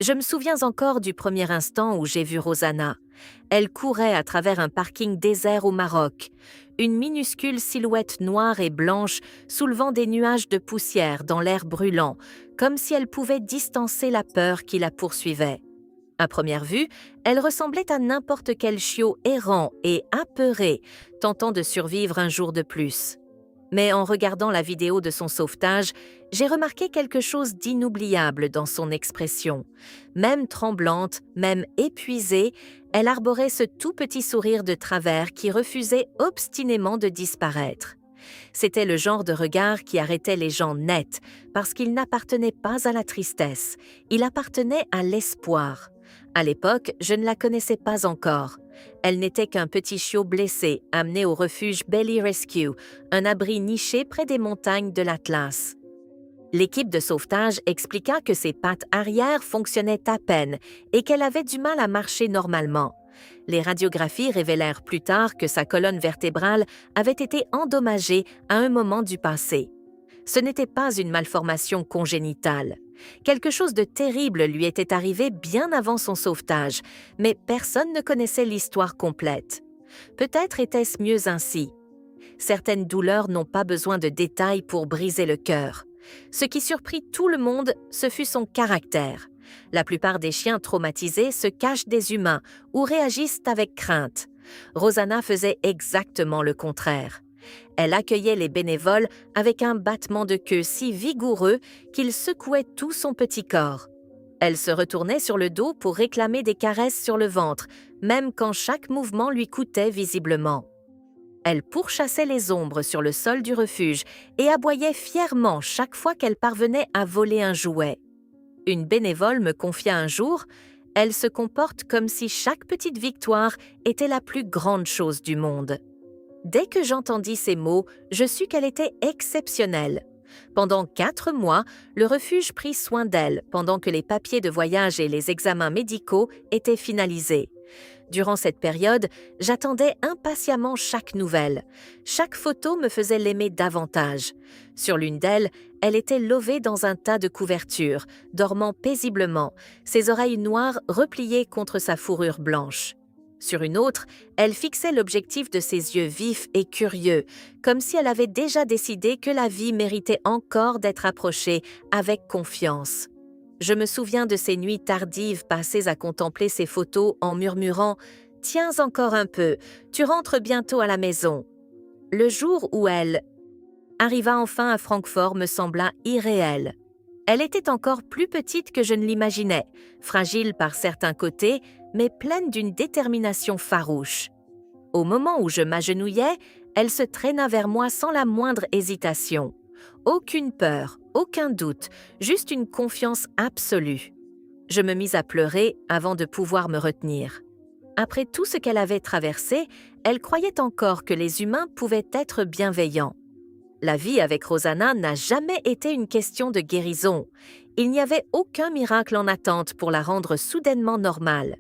Je me souviens encore du premier instant où j'ai vu Rosanna. Elle courait à travers un parking désert au Maroc, une minuscule silhouette noire et blanche soulevant des nuages de poussière dans l'air brûlant, comme si elle pouvait distancer la peur qui la poursuivait. À première vue, elle ressemblait à n'importe quel chiot errant et apeuré, tentant de survivre un jour de plus. Mais en regardant la vidéo de son sauvetage, j'ai remarqué quelque chose d'inoubliable dans son expression. Même tremblante, même épuisée, elle arborait ce tout petit sourire de travers qui refusait obstinément de disparaître. C'était le genre de regard qui arrêtait les gens net, parce qu'il n'appartenait pas à la tristesse, il appartenait à l'espoir. À l'époque, je ne la connaissais pas encore. Elle n'était qu'un petit chiot blessé, amené au refuge Belly Rescue, un abri niché près des montagnes de l'Atlas. L'équipe de sauvetage expliqua que ses pattes arrière fonctionnaient à peine et qu'elle avait du mal à marcher normalement. Les radiographies révélèrent plus tard que sa colonne vertébrale avait été endommagée à un moment du passé. Ce n'était pas une malformation congénitale. Quelque chose de terrible lui était arrivé bien avant son sauvetage, mais personne ne connaissait l'histoire complète. Peut-être était-ce mieux ainsi. Certaines douleurs n'ont pas besoin de détails pour briser le cœur. Ce qui surprit tout le monde, ce fut son caractère. La plupart des chiens traumatisés se cachent des humains ou réagissent avec crainte. Rosanna faisait exactement le contraire. Elle accueillait les bénévoles avec un battement de queue si vigoureux qu'il secouait tout son petit corps. Elle se retournait sur le dos pour réclamer des caresses sur le ventre, même quand chaque mouvement lui coûtait visiblement. Elle pourchassait les ombres sur le sol du refuge et aboyait fièrement chaque fois qu'elle parvenait à voler un jouet. Une bénévole me confia un jour « Elle se comporte comme si chaque petite victoire était la plus grande chose du monde. » Dès que j'entendis ces mots, je sus qu'elle était exceptionnelle. Pendant 4 mois, le refuge prit soin d'elle pendant que les papiers de voyage et les examens médicaux étaient finalisés. Durant cette période, j'attendais impatiemment chaque nouvelle. Chaque photo me faisait l'aimer davantage. Sur l'une d'elles, elle était levée dans un tas de couvertures, dormant paisiblement, ses oreilles noires repliées contre sa fourrure blanche. Sur une autre, elle fixait l'objectif de ses yeux vifs et curieux, comme si elle avait déjà décidé que la vie méritait encore d'être approchée avec confiance. Je me souviens de ces nuits tardives passées à contempler ces photos en murmurant « Tiens encore un peu, tu rentres bientôt à la maison ». Le jour où elle arriva enfin à Francfort me sembla irréel. Elle était encore plus petite que je ne l'imaginais, fragile par certains côtés, mais pleine d'une détermination farouche. Au moment où je m'agenouillais, elle se traîna vers moi sans la moindre hésitation. Aucune peur, aucun doute, juste une confiance absolue. Je me mis à pleurer avant de pouvoir me retenir. Après tout ce qu'elle avait traversé, elle croyait encore que les humains pouvaient être bienveillants. La vie avec Rosanna n'a jamais été une question de guérison. Il n'y avait aucun miracle en attente pour la rendre soudainement normale.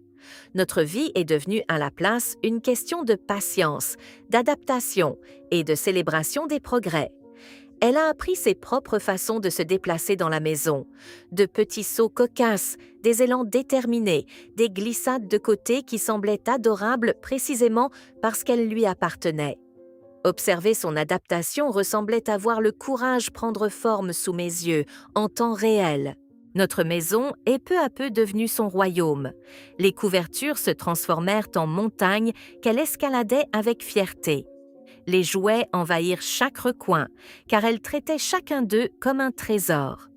Notre vie est devenue à la place une question de patience, d'adaptation et de célébration des progrès. Elle a appris ses propres façons de se déplacer dans la maison, de petits sauts cocasses, des élans déterminés, des glissades de côté qui semblaient adorables précisément parce qu'elles lui appartenaient. Observer son adaptation ressemblait à voir le courage prendre forme sous mes yeux, en temps réel. Notre maison est peu à peu devenue son royaume. Les couvertures se transformèrent en montagnes qu'elle escaladait avec fierté. Les jouets envahirent chaque recoin, car elle traitait chacun d'eux comme un trésor.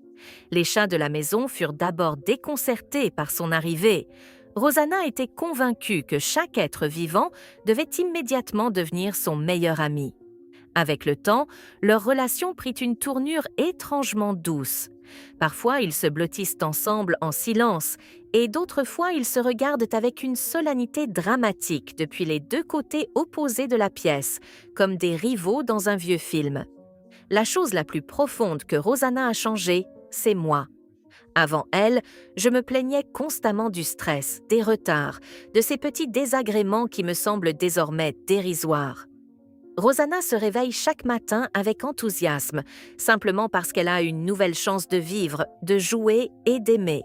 Les chats de la maison furent d'abord déconcertés par son arrivée. Rosanna était convaincue que chaque être vivant devait immédiatement devenir son meilleur ami. Avec le temps, leur relation prit une tournure étrangement douce. Parfois, ils se blottissent ensemble en silence, et d'autres fois, ils se regardent avec une solennité dramatique depuis les 2 côtés opposés de la pièce, comme des rivaux dans un vieux film. La chose la plus profonde que Rosanna a changé, c'est moi. Avant elle, je me plaignais constamment du stress, des retards, de ces petits désagréments qui me semblent désormais dérisoires. Rosanna se réveille chaque matin avec enthousiasme, simplement parce qu'elle a une nouvelle chance de vivre, de jouer et d'aimer.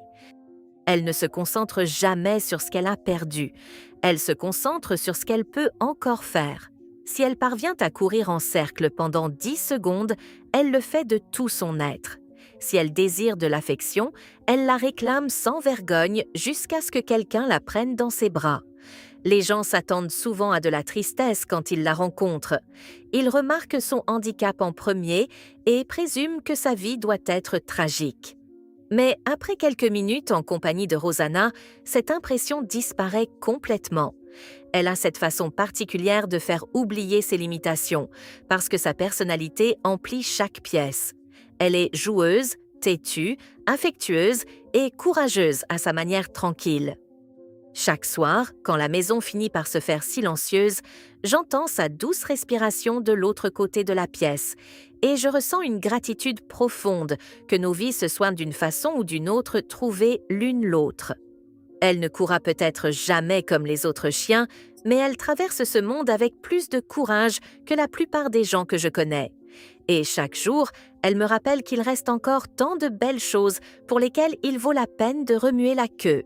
Elle ne se concentre jamais sur ce qu'elle a perdu. Elle se concentre sur ce qu'elle peut encore faire. Si elle parvient à courir en cercle pendant 10 secondes, elle le fait de tout son être. Si elle désire de l'affection, elle la réclame sans vergogne jusqu'à ce que quelqu'un la prenne dans ses bras. Les gens s'attendent souvent à de la tristesse quand ils la rencontrent. Ils remarquent son handicap en premier et présument que sa vie doit être tragique. Mais après quelques minutes en compagnie de Rosanna, cette impression disparaît complètement. Elle a cette façon particulière de faire oublier ses limitations, parce que sa personnalité emplit chaque pièce. Elle est joueuse, têtue, affectueuse et courageuse à sa manière tranquille. Chaque soir, quand la maison finit par se faire silencieuse, j'entends sa douce respiration de l'autre côté de la pièce et je ressens une gratitude profonde que nos vies se soient d'une façon ou d'une autre trouvées l'une l'autre. Elle ne courra peut-être jamais comme les autres chiens, mais elle traverse ce monde avec plus de courage que la plupart des gens que je connais. Et chaque jour, elle me rappelle qu'il reste encore tant de belles choses pour lesquelles il vaut la peine de remuer la queue.